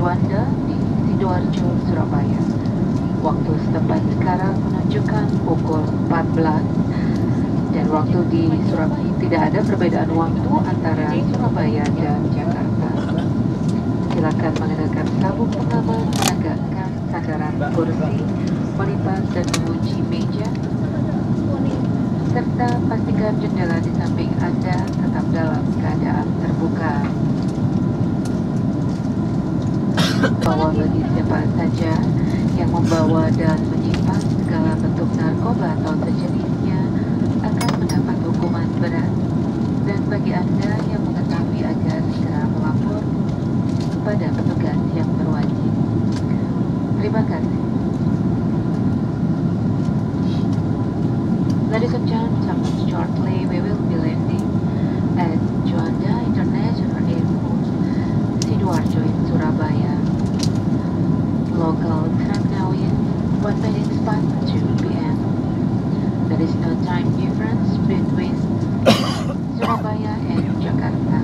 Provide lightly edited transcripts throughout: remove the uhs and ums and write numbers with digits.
Juanda di Sidoarjo, Surabaya. Waktu setempat sekarang menunjukkan pukul 14 dan waktu di Surabaya tidak ada perbedaan waktu antara Surabaya dan Jakarta. Silakan mengenakan sabuk pengaman, menegakkan sandaran kursi, melipat dan mengunci meja, serta pastikan jendela di samping Anda tetap dalam keadaan terbuka. Bahwa bagi siapa saja yang membawa dan menyimpan segala bentuk narkoba atau sejenisnya akan mendapat hukuman berat. Dan bagi Anda yang mengetahui agar segera melapor kepada petugas yang berwajib. Terima kasih. Ladies and gentlemen, shortly we will be landing at Juanda International Airport, Sidoarjo in Surabaya. Local time now is 1 minute past 2 p.m. There is no time difference between Surabaya and Jakarta.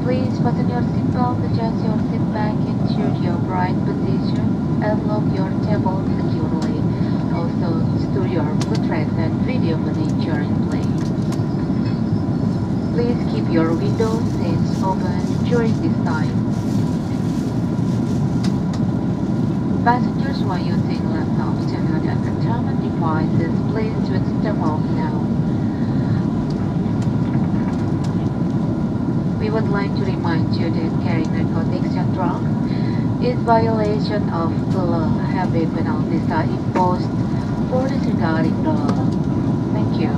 Please fasten your seatbelt, adjust your seat back into your right position, and lock your table securely. Also, store your footrest and video monitor in place. Please keep your window seats open during this time. Passengers who are using laptops and other entertainment devices, please switch them off now. We would like to remind you that carrying narcotics and drugs is violation of the law. Heavy penalties are imposed for disregarding the law. Thank you.